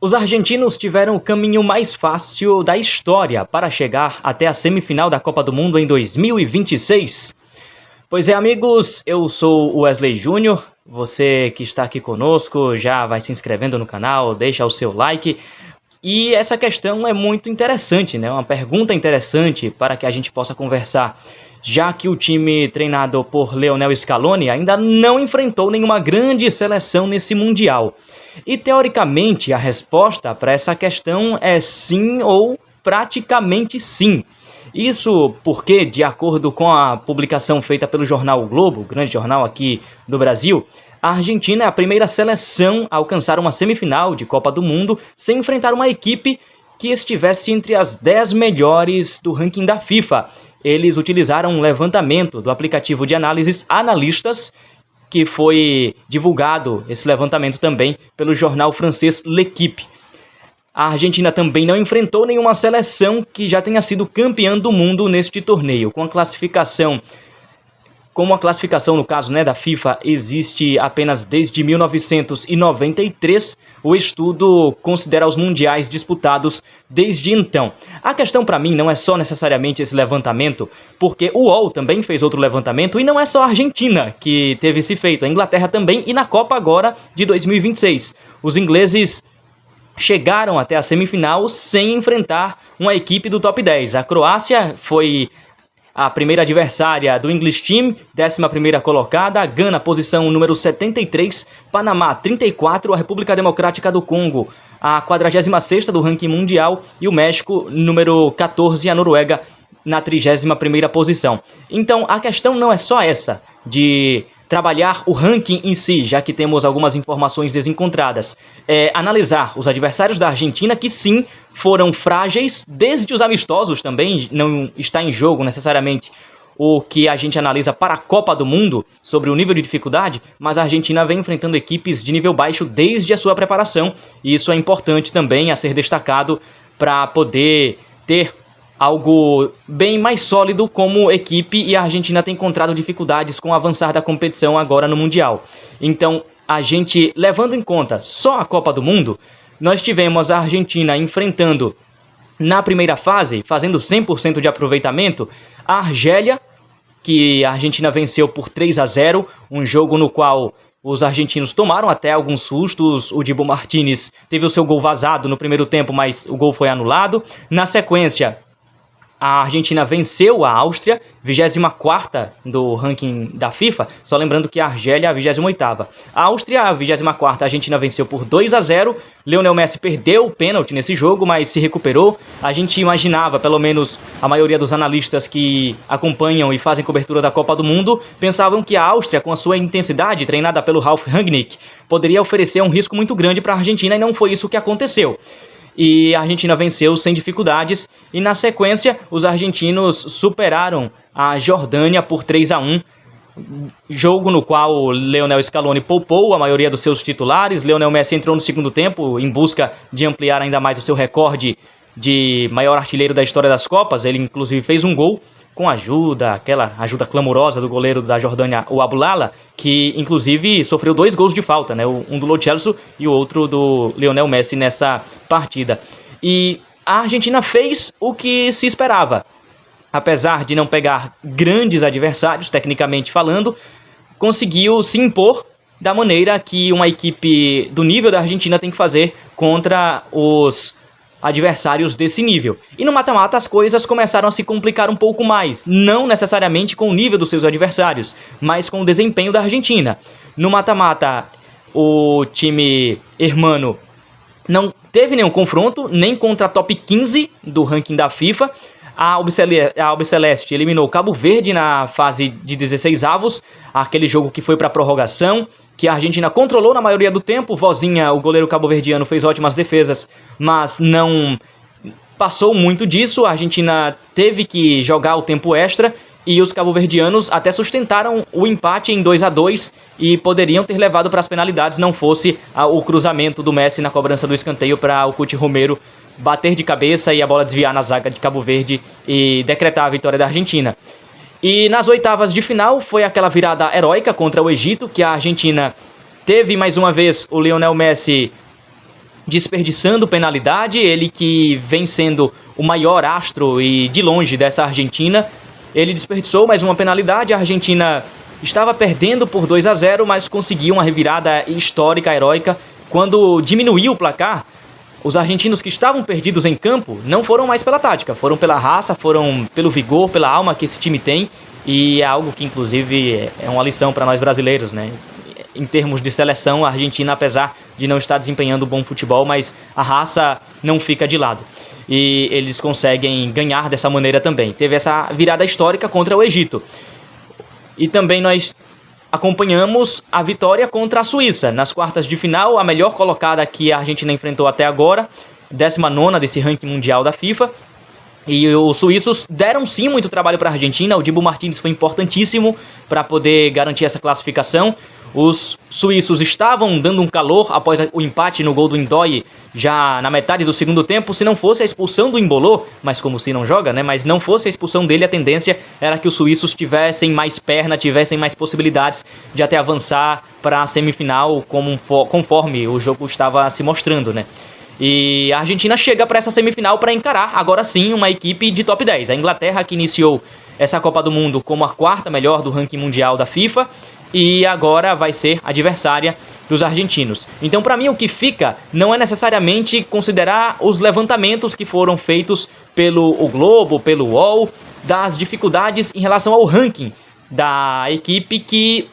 Os argentinos tiveram o caminho mais fácil da história para chegar até a semifinal da Copa do Mundo em 2026. Pois é, amigos, eu sou o Wesley Júnior. Você que está aqui conosco já vai se inscrevendo no canal, deixa o seu like. E essa questão é muito interessante, né? Uma pergunta interessante para que a gente possa conversar, já que o time treinado por Lionel Scaloni ainda não enfrentou nenhuma grande seleção nesse Mundial. E teoricamente a resposta para essa questão é sim ou praticamente sim. Isso porque, de acordo com a publicação feita pelo jornal O Globo, grande jornal aqui do Brasil, a Argentina é a primeira seleção a alcançar uma semifinal de Copa do Mundo sem enfrentar uma equipe que estivesse entre as 10 melhores do ranking da FIFA. Eles utilizaram um levantamento do aplicativo de análises Analistas, que foi divulgado esse levantamento também pelo jornal francês L'Équipe. A Argentina também não enfrentou nenhuma seleção que já tenha sido campeã do mundo neste torneio. Como a classificação no caso, da FIFA existe apenas desde 1993, o estudo considera os mundiais disputados desde então. A questão para mim não é só necessariamente esse levantamento, porque o UOL também fez outro levantamento e não é só a Argentina que teve esse feito, a Inglaterra também, e na Copa agora de 2026. Os ingleses chegaram até a semifinal sem enfrentar uma equipe do top 10. A Croácia foi a primeira adversária do English Team, 11ª colocada, a Gana, posição número 73, Panamá, 34, a República Democrática do Congo, a 46ª do ranking mundial, e o México, número 14, a Noruega, na 31ª posição. Então, a questão não é só essa, de trabalhar o ranking em si, já que temos algumas informações desencontradas. Analisar os adversários da Argentina, que sim, foram frágeis, desde os amistosos também, não está em jogo necessariamente o que a gente analisa para a Copa do Mundo, sobre o nível de dificuldade, mas a Argentina vem enfrentando equipes de nível baixo desde a sua preparação, e isso é importante também a ser destacado para poder ter algo bem mais sólido como equipe, e a Argentina tem encontrado dificuldades com o avançar da competição agora no Mundial. Então, a gente, levando em conta só a Copa do Mundo, nós tivemos a Argentina enfrentando, na primeira fase, fazendo 100% de aproveitamento, a Argélia, que a Argentina venceu por 3-0, um jogo no qual os argentinos tomaram até alguns sustos. O Dibu Martínez teve o seu gol vazado no primeiro tempo, mas o gol foi anulado. Na sequência, a Argentina venceu a Áustria, 24ª do ranking da FIFA, só lembrando que a Argélia é a 28ª. A Áustria, a 24ª, a Argentina venceu por 2-0, Lionel Messi perdeu o pênalti nesse jogo, mas se recuperou. A gente imaginava, pelo menos a maioria dos analistas que acompanham e fazem cobertura da Copa do Mundo, pensavam que a Áustria, com a sua intensidade, treinada pelo Ralf Rangnick, poderia oferecer um risco muito grande para a Argentina, e não foi isso que aconteceu. E a Argentina venceu sem dificuldades, e na sequência os argentinos superaram a Jordânia por 3-1, jogo no qual Lionel Scaloni poupou a maioria dos seus titulares. Lionel Messi entrou no segundo tempo em busca de ampliar ainda mais o seu recorde de maior artilheiro da história das Copas. Ele inclusive fez um gol com aquela ajuda clamorosa do goleiro da Jordânia, o Abulala, que inclusive sofreu 2 gols de falta, um do Lo Celso e o outro do Lionel Messi nessa partida. E a Argentina fez o que se esperava. Apesar de não pegar grandes adversários, tecnicamente falando, conseguiu se impor da maneira que uma equipe do nível da Argentina tem que fazer contra os adversários desse nível. E no mata-mata as coisas começaram a se complicar um pouco mais, não necessariamente com o nível dos seus adversários, mas com o desempenho da Argentina. No mata-mata, o time hermano não teve nenhum confronto, nem contra a top 15 do ranking da FIFA. A Albiceleste eliminou Cabo Verde na fase de 16avos, aquele jogo que foi para a prorrogação, que a Argentina controlou na maioria do tempo. Vozinha, o goleiro cabo-verdiano, fez ótimas defesas, mas não passou muito disso. A Argentina teve que jogar o tempo extra, e os cabo-verdianos até sustentaram o empate em 2-2 e poderiam ter levado para as penalidades, não fosse o cruzamento do Messi na cobrança do escanteio para o Cuti Romero bater de cabeça e a bola desviar na zaga de Cabo Verde e decretar a vitória da Argentina. E nas oitavas de final foi aquela virada heróica contra o Egito, que a Argentina teve mais uma vez o Lionel Messi desperdiçando penalidade, ele que vem sendo o maior astro e de longe dessa Argentina, ele desperdiçou mais uma penalidade. A Argentina estava perdendo por 2-0, mas conseguiu uma revirada histórica, heróica, quando diminuiu o placar. Os argentinos que estavam perdidos em campo não foram mais pela tática, foram pela raça, foram pelo vigor, pela alma que esse time tem, e é algo que inclusive é uma lição para nós brasileiros, né? Em termos de seleção, a Argentina, apesar de não estar desempenhando bom futebol, mas a raça não fica de lado. E eles conseguem ganhar dessa maneira também. Teve essa virada histórica contra o Egito. E também nós acompanhamos a vitória contra a Suíça. Nas quartas de final, a melhor colocada que a Argentina enfrentou até agora, 19ª desse ranking mundial da FIFA. E os suíços deram sim muito trabalho para a Argentina. O Dibu Martínez foi importantíssimo para poder garantir essa classificação. Os suíços estavam dando um calor após o empate no gol do Ndoye já na metade do segundo tempo. Se não fosse a expulsão do Embolo, mas como se não joga, né? Mas não fosse a expulsão dele, a tendência era que os suíços tivessem mais perna, tivessem mais possibilidades de até avançar para a semifinal, conforme o jogo estava se mostrando, né? E a Argentina chega para essa semifinal para encarar, agora sim, uma equipe de top 10. A Inglaterra, que iniciou essa Copa do Mundo como a quarta melhor do ranking mundial da FIFA, e agora vai ser adversária dos argentinos. Então, para mim, o que fica não é necessariamente considerar os levantamentos que foram feitos pelo O Globo, pelo UOL, das dificuldades em relação ao ranking da equipe que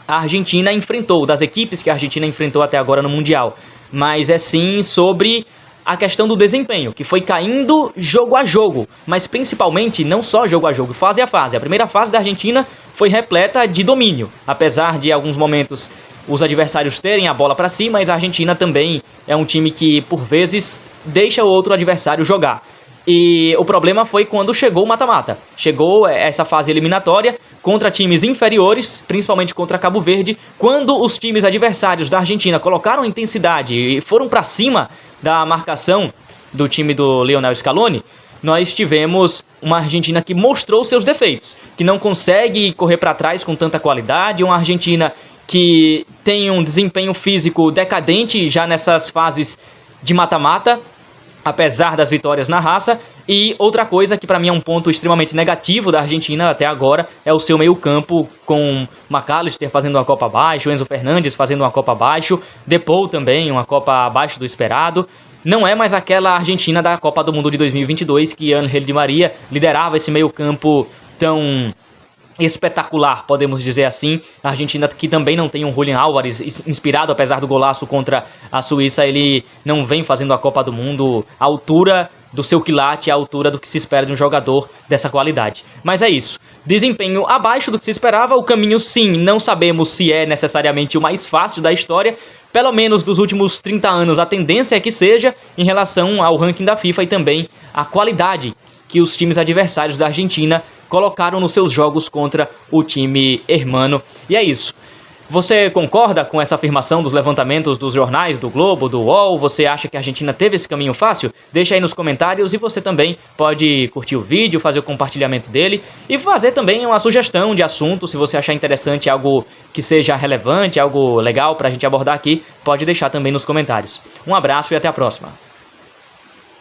a Argentina enfrentou, das equipes que a Argentina enfrentou até agora no Mundial. Mas é sim sobre a questão do desempenho, que foi caindo jogo a jogo, mas principalmente não só jogo a jogo, fase a fase. A primeira fase da Argentina foi repleta de domínio, apesar de alguns momentos os adversários terem a bola para si, mas a Argentina também é um time que por vezes deixa o outro adversário jogar. E o problema foi quando chegou o mata-mata. Chegou essa fase eliminatória contra times inferiores, principalmente contra Cabo Verde, quando os times adversários da Argentina colocaram intensidade e foram para cima da marcação do time do Lionel Scaloni. Nós tivemos uma Argentina que mostrou seus defeitos, que não consegue correr para trás com tanta qualidade, uma Argentina que tem um desempenho físico decadente já nessas fases de mata-mata, apesar das vitórias na raça. E outra coisa que para mim é um ponto extremamente negativo da Argentina até agora é o seu meio-campo, com McAllister fazendo uma Copa abaixo, Enzo Fernandes fazendo uma Copa abaixo, Depou também uma Copa abaixo do esperado. Não é mais aquela Argentina da Copa do Mundo de 2022 que Ángel Di Maria liderava esse meio-campo tão espetacular, podemos dizer assim. A Argentina, que também não tem um Julián Álvares inspirado, apesar do golaço contra a Suíça, ele não vem fazendo a Copa do Mundo à altura do seu quilate, à altura do que se espera de um jogador dessa qualidade. Mas é isso, desempenho abaixo do que se esperava. O caminho, sim, não sabemos se é necessariamente o mais fácil da história, pelo menos dos últimos 30 anos a tendência é que seja, em relação ao ranking da FIFA e também a qualidade que os times adversários da Argentina colocaram nos seus jogos contra o time hermano. E é isso. Você concorda com essa afirmação dos levantamentos dos jornais, do Globo, do UOL? Você acha que a Argentina teve esse caminho fácil? Deixa aí nos comentários, e você também pode curtir o vídeo, fazer o compartilhamento dele e fazer também uma sugestão de assunto. Se você achar interessante, algo que seja relevante, algo legal pra gente abordar aqui, pode deixar também nos comentários. Um abraço e até a próxima.